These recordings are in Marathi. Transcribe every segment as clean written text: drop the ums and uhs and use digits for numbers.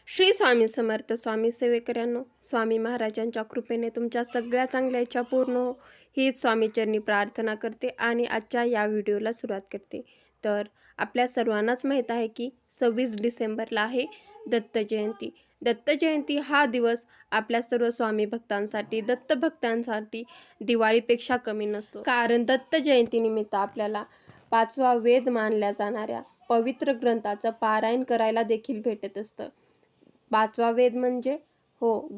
श्री स्वामी समर्थ. स्वामी सेवेकऱ्यांनो, स्वामी महाराजांच्या कृपेने तुमच्या सगळ्या चांगल्या इच्छा पूर्ण हो हीच स्वामीचरणी प्रार्थना करते आणि आजच्या या व्हिडिओला सुरुवात करते. तर आपल्या सर्वांनाच माहीत आहे की 26 डिसेंबरला आहे दत्त जयंती. दत्त जयंती हा दिवस आपल्या सर्व स्वामी भक्तांसाठी, दत्त भक्तांसाठी दिवाळीपेक्षा कमी नसतो. कारण दत्त जयंतीनिमित्त आपल्याला 5वा वेद मानल्या जाणाऱ्या पवित्र ग्रंथाचं पारायण करायला देखील भेटत असतं. 5वा वेद म्हणजे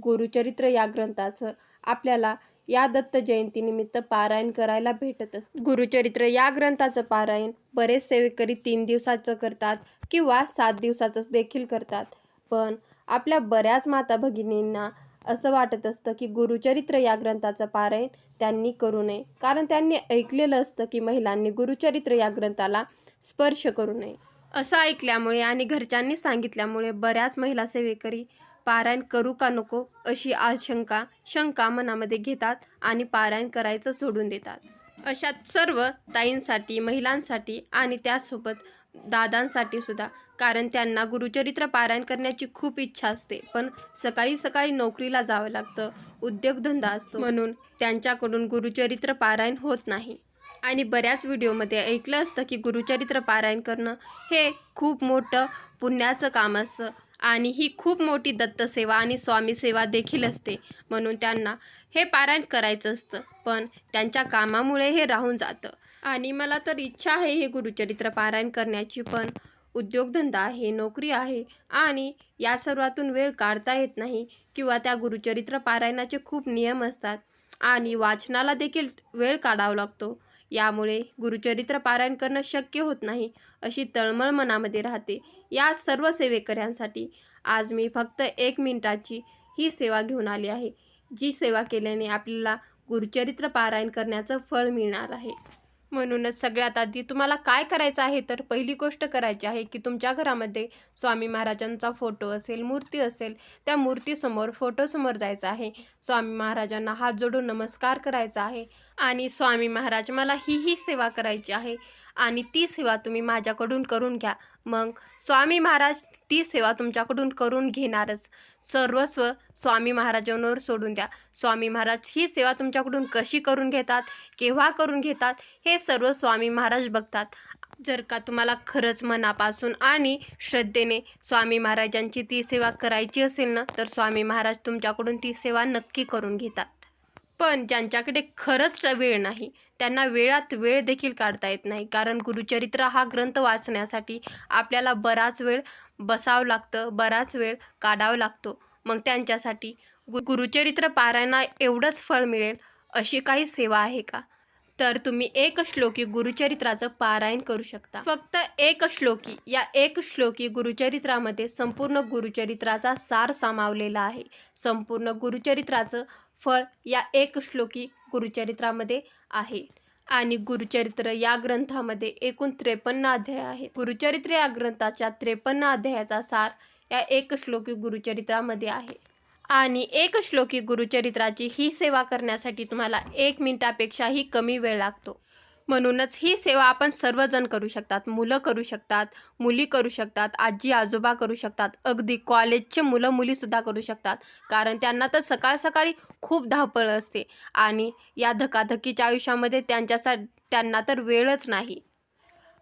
गुरुचरित्र या ग्रंथाचं आपल्याला या दत्त जयंतीनिमित्त पारायण करायला भेटत असतं. गुरुचरित्र या ग्रंथाचं पारायण बरेच सेवेकरी 3 दिवसाचं करतात किंवा 7 दिवसाचं देखील करतात. पण आपल्या बऱ्याच माता भगिनींना असं वाटत असतं की गुरुचरित्र या ग्रंथाचं पारायण त्यांनी करू नये, कारण त्यांनी ऐकलेलं असतं की महिलांनी गुरुचरित्र या ग्रंथाला स्पर्श करू नये. असं ऐकल्यामुळे आणि घरच्यांनी सांगितल्यामुळे बऱ्याच महिला सेवेकरी पारायण करू का नको अशी शंका मनामध्ये घेतात आणि पारायण करायचं सोडून देतात. अशा सर्व ताईंसाठी, महिलांसाठी आणि त्यासोबत दादांसाठी सुद्धा, कारण त्यांना गुरुचरित्र पारायण करण्याची खूप इच्छा असते, पण सकाळी सकाळी नोकरीला जावं लागतं, उद्योगधंदा असतो, म्हणून त्यांच्याकडून गुरुचरित्र पारायण होत नाही. आणि बऱ्याच व्हिडिओमध्ये ऐकलं असतं की गुरुचरित्र पारायण करणं हे खूप मोठं पुण्याचं काम असतं आणि ही खूप मोठी दत्तसेवा आणि स्वामी सेवा देखील असते, म्हणून त्यांना हे पारायण करायचं असतं, पण त्यांच्या कामामुळे हे राहून जातं. आणि मला तर इच्छा आहे हे गुरुचरित्र पारायण करण्याची, पण उद्योगधंदा आहे, नोकरी आहे आणि या सर्वातून वेळ काढता येत नाही किंवा त्या गुरुचरित्र पारायणाचे खूप नियम असतात आणि वाचनाला देखील वेळ काढावा लागतो. यामुळे गुरुचरित्र पारायण करणं शक्य होत नाही अशी तळमळ मनामध्ये राहते. या सर्व सेवेकऱ्यांसाठी आज मी फक्त 1 मिनिटाची ही सेवा घेऊन आली आहे, जी सेवा केल्याने आपल्याला गुरुचरित्र पारायण करण्याचं फळ मिळणार आहे. म्हणूनच सगळ्यात आधी तुम्हाला काय करायचं आहे, तर पहिली गोष्ट करायची आहे की तुमच्या घरामध्ये स्वामी महाराजांचा फोटो असेल, मूर्ती असेल, त्या मूर्तीसमोर, फोटोसमोर जायचं आहे. स्वामी महाराजांना हात जोडून नमस्कार करायचा आहे आणि स्वामी महाराज, मला ही सेवा करायची आहे आणि ती सेवा तुम्ही माझ्याकडून करून घ्या. मग स्वामी महाराज ती सेवा तुमच्याकडून करून घेणारच. सर्वस्व स्वामी महाराजांवर सोडून द्या. स्वामी महाराज ही सेवा तुमच्याकडून कशी करून घेतात, केव्हा करून घेतात, हे सर्व स्वामी महाराज बघतात. जर का तुम्हाला खरंच मनापासून आणि श्रद्धेने स्वामी महाराजांची ती सेवा करायची असेल ना, तर स्वामी महाराज तुमच्याकडून ती सेवा नक्की करून घेतात. पण ज्यांच्याकडे खरंच वेळ नाही, त्यांना वेळात वेळ देखील काढता येत नाही, कारण गुरुचरित्र हा ग्रंथ वाचण्यासाठी आपल्याला बराच वेळ बसावं लागतं, बराच वेळ काढावा लागतो. मग त्यांच्यासाठी गुरुचरित्र पारायणा एवढंच फळ मिळेल अशी काही सेवा आहे का? तर तुम्ही 1 श्लोकी गुरुचरित्राचं पारायण करू शकता. फक्त 1 श्लोकी. या 1 श्लोकी गुरुचरित्रामध्ये संपूर्ण गुरुचरित्राचा सार सामावलेला आहे. संपूर्ण गुरुचरित्राचं फळ या 1 श्लोकी गुरुचरित्रामध्ये आहे. आणि गुरुचरित्र या ग्रंथामध्ये एकूण 53 अध्याय आहेत. गुरुचरित्र या ग्रंथाच्या 53 अध्यायाचा सार या 1 श्लोकी गुरुचरित्रामध्ये आहे. आणि 1 श्लोकी गुरुचरित्राची ही सेवा करण्यासाठी तुम्हाला 1 मिनिटापेक्षाही कमी वेळ लागतो. म्हणूनच ही सेवा आपण सर्वजण करू शकतात. मुलं करू शकतात, मुली करू शकतात, आजी आजोबा करू शकतात, अगदी कॉलेजचे मुलं मुलीसुद्धा करू शकतात, कारण त्यांना तर सकाळ सकाळी खूप धावपळ असते आणि या धकाधकीच्या आयुष्यामध्ये त्यांना तर वेळच नाही.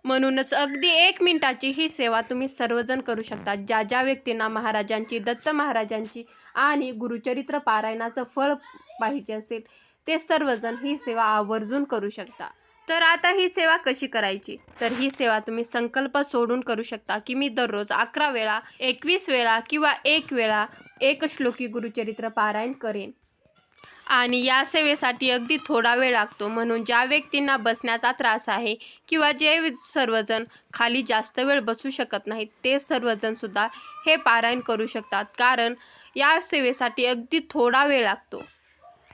म्हणूनच अगदी 1 मिनिटाची ही सेवा तुम्ही सर्वजण करू शकता. ज्या ज्या व्यक्तींना महाराजांची, दत्त महाराजांची आणि गुरुचरित्र पारायणाचं फळ पाहिजे असेल, ते सर्वजण ही सेवा आवर्जून करू शकता. तर आता ही सेवा कशी करायची? तर ही सेवा तुम्ही संकल्प सोडून करू शकता की मी दररोज 11 वेळा, 21 वेळा किंवा 1 वेळा 1 श्लोकी गुरुचरित्र पारायण करेन. आणि या सेवेसाठी अगदी थोडा वेळ लागतो, म्हणून ज्या व्यक्तींना बसण्याचा त्रास आहे किंवा जे सर्वजण खाली जास्त वेळ बसू शकत नाहीत, ते सर्वजणसुद्धा हे पारायण करू शकतात, कारण या सेवेसाठी अगदी थोडा वेळ लागतो.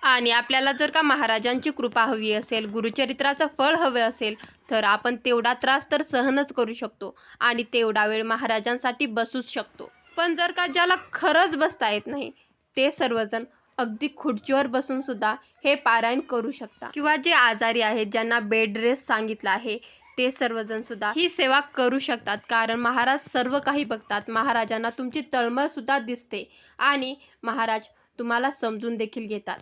आणि आपल्याला जर का महाराजांची कृपा हवी असेल, गुरुचरित्राचं फळ हवं असेल, तर आपण तेवढा त्रास तर सहनच करू शकतो आणि तेवढा वेळ महाराजांसाठी बसूच शकतो. पण जर का ज्याला खरंच बसता येत नाही, ते सर्वजण अगदी खुर्चीवर बसून सुद्धा हे पारायण करू शकता. किंवा जे आजारी आहेत, ज्यांना बेड रेस्ट सांगितलं आहे, ते सर्वजण सुद्धा ही सेवा करू शकतात, कारण महाराज सर्व काही बघतात. महाराजांना तुमची तळमळ सुद्धा दिसते आणि महाराज तुम्हाला समजून देखील घेतात.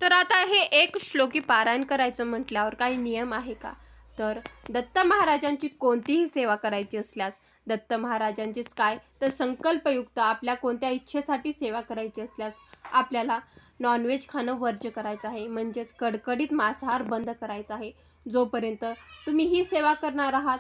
तर आता हे एक श्लोकी पारायण करायचं म्हटल्यावर काही नियम आहे का? तर दत्त महाराजांची कोणतीही सेवा करायची असल्यास दत्त महाराजांचीच काय तर संकल्पयुक्त आपल्या कोणत्या इच्छेसाठी सेवा करायची असल्यास आपल्याला नॉनव्हेज खाणं वर्ज्य करायचं आहे, म्हणजेच कडकडीत मांसाहार बंद करायचा आहे. जोपर्यंत तुम्ही ही सेवा करणार आहात,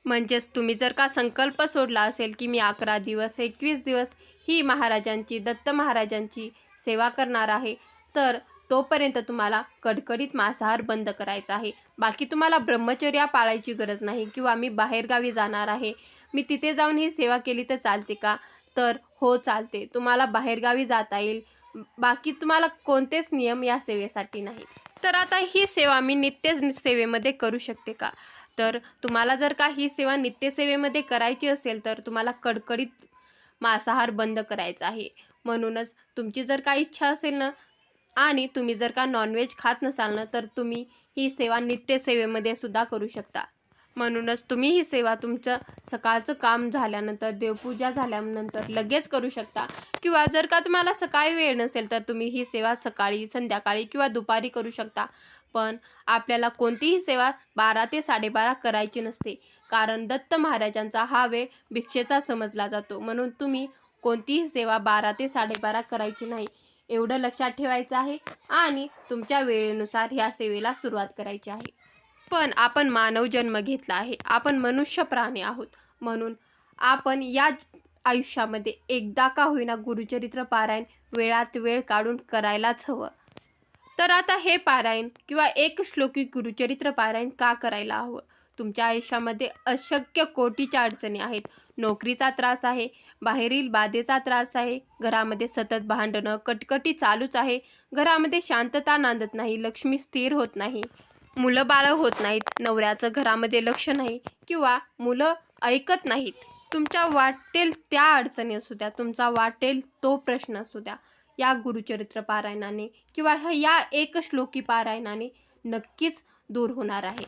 म्हणजेच तुम्ही जर का संकल्प सोडला असेल की मी 11 दिवस 21 दिवस ही महाराजांची दत्त महाराजांची सेवा करणार आहे, तर तोपर्यंत तुम्हाला कडकडीत मांसाहार बंद करायचा आहे. बाकी तुम्हाला ब्रह्मचर्या पाळायची गरज नाही किंवा मी बाहेरगावी जाणार आहे, मी तिथे जाऊन ही सेवा केली तर चालते का? तर हो चालते, तुम्हाला बाहेरगावी जाता येईल. बाकी तुम्हाला कोणतेच नियम या सेवेसाठी नाही. तर आता ही सेवा मी नित्य सेवेमध्ये करू शकते का? तर तुम्हाला जर का ही सेवा नित्यसेवेमध्ये करायची असेल तर तुम्हाला कडकडीत मांसाहार बंद करायचा आहे. म्हणूनच तुमची जर का इच्छा असेल ना आणि तुम्ही जर का नॉनव्हेज खात नसाल ना, तर तुम्ही ही सेवा नित्यसेवेमध्ये सुद्धा करू शकता. म्हणूनच तुम्ही ही सेवा तुमचं सकाळचं काम झाल्यानंतर, देवपूजा झाल्यानंतर लगेच करू शकता, किंवा जर का तुम्हाला सकाळी वेळ नसेल तर तुम्ही ही सेवा सकाळी, संध्याकाळी किंवा दुपारी करू शकता. पण आपल्याला कोणतीही सेवा 12 ते 12:30 करायची नसते, कारण दत्त महाराजांचा हा वेळ भिक्षेचा समजला जातो. म्हणून तुम्ही कोणतीही सेवा 12 ते 12:30 करायची नाही, एवढं लक्षात ठेवायचं आहे आणि तुमच्या वेळेनुसार ह्या सेवेला सुरुवात करायची आहे. पण आपण मानव जन्म घेतला आहे, आपण मनुष्य प्राणी आहोत, म्हणून आपण या आयुष्यामध्ये एकदा का होईना गुरुचरित्र पारायण वेळात वेळ काढून करायलाच हवं. तर आता हे पारायण किंवा एक श्लोकी गुरुचरित्र पारायण का करायला हवं? तुमच्या आयुष्यामध्ये अशक्य कोटीच्या अडचणी आहेत. नोकरीचा त्रास आहे, बाहेरील बाधेचा त्रास आहे, घरामध्ये सतत भांडणं कटकटी चालूच आहे, घरामध्ये शांतता नांदत नाही, लक्ष्मी स्थिर होत नाही, मुलं बाळं होत नाहीत, नवऱ्याचं घरामध्ये लक्ष नाही किंवा मुलं ऐकत नाहीत. तुमच्या वाटेल त्या अडचणी असू द्या, तुमचा वाटेल तो प्रश्न असू द्या, या गुरुचरित्र पारायणाने किंवा या एक श्लोकी पारायणाने नक्कीच दूर होणार आहे.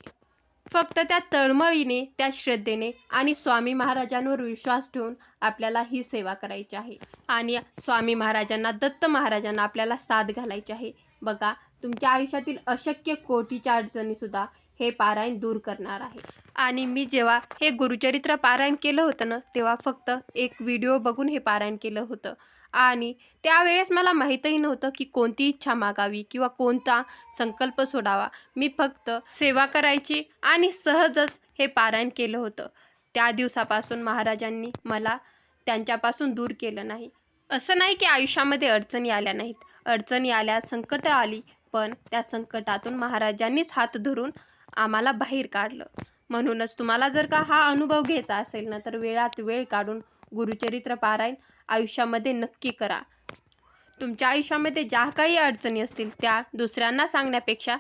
फक्त त्या तळमळीने, त्या श्रद्धेने आणि स्वामी महाराजांवर विश्वास ठेवून आपल्याला ही सेवा करायची आहे आणि स्वामी महाराजांना, दत्त महाराजांना आपल्याला साथ घालायची आहे. बघा, तुमच्या आयुष्यातील अशक्य कोटीच्या अडचणीसुद्धा हे पारायण दूर करणार आहे. आणि मी जेव्हा हे गुरुचरित्र पारायण केलं होतं ना, तेव्हा फक्त एक व्हिडिओ बघून हे पारायण केलं होतं आणि त्यावेळेस मला माहीतही नव्हतं की कोणती इच्छा मागावी किंवा कोणता संकल्प सोडावा. मी फक्त सेवा करायची आणि सहजच हे पारायण केलं होतं. त्या दिवसापासून महाराजांनी मला त्यांच्यापासून दूर केलं नाही. असं नाही की आयुष्यामध्ये अडचणी आल्या नाहीत, अडचणी आल्या, संकट आली, पण त्या संकटातून महाराजांनीच हात धरून आम्हाला बाहेर काढलं. म्हणूनच तुम्हाला जर का हा अनुभव घ्यायचा असेल ना, तर वेळात वेळ काढून गुरुचरित्र पारायण आयुष्यामध्ये नक्की करा. तुमच्या आयुष्यामध्ये ज्या काही अडचणी असतील त्या दुसऱ्यांना सांगण्यापेक्षा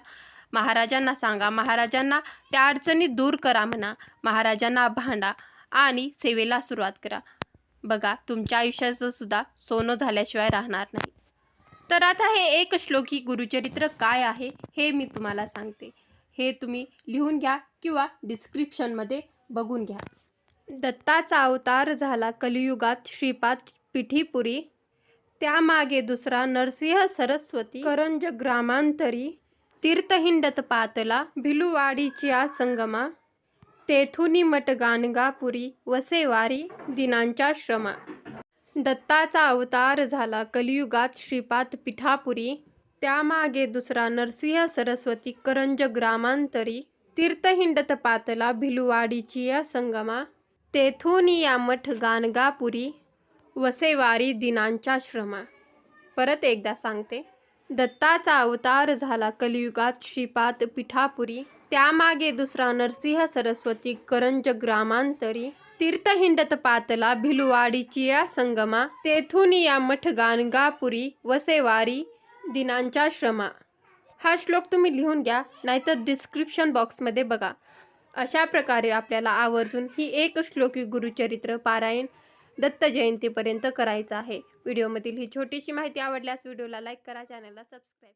महाराजांना सांगा, महाराजांना त्या अडचणी दूर करा म्हणा, महाराजांना भांडा आणि सेवेला सुरुवात करा. बघा, तुमच्या आयुष्याचं सुद्धा सोनं झाल्याशिवाय राहणार नाही. तर आता हे एक श्लोकी गुरुचरित्र काय आहे हे मी तुम्हाला सांगते. हे तुम्ही लिहून घ्या किंवा डिस्क्रिप्शनमध्ये बघून घ्या. दत्ताचा अवतार झाला कलियुगात श्रीपाद पिठीपुरी, त्यामागे दुसरा नरसिंह सरस्वती, करंज ग्रामांतरी, तीर्थहिंडत पातला भिलुवाडीच्या संगमा, तेथुनी मठ गाणगापुरी वसेवारी दिनांच्या श्रमा. दत्ताचा अवतार झाला कलियुगात श्रीपाद पिठापुरी, त्यामागे दुसरा नरसिंह सरस्वती, करंज ग्रामांतरी, तीर्थहिंडत पातला भिलुवाडीची या संगमा, तेथुनी या मठ गाणगापुरी वसेवारी दिनांच्या श्रमा. परत एकदा सांगते. दत्ताचा अवतार झाला कलियुगात श्रीपाद पिठापुरी, त्यामागे दुसरा नरसिंह सरस्वती, करंज ग्रामांतरी, तीर्थहिंडत पातला भिलुवाडीची या संगमा, तेथुनी या मठ गाणगापुरी वसेवारी दिनांच्या श्रमा. हा श्लोक तुम्ही लिहून घ्या, नाहीतर डिस्क्रिप्शन बॉक्समध्ये बघा. अशा प्रकारे आपल्याला आवर्जून ही एक श्लोकी गुरुचरित्र पारायण दत्त जयंतीपर्यंत करायचं आहे. व्हिडिओमधील ही छोटीशी माहिती आवडल्यास व्हिडिओला लाईक करा, चॅनलला सबस्क्राईब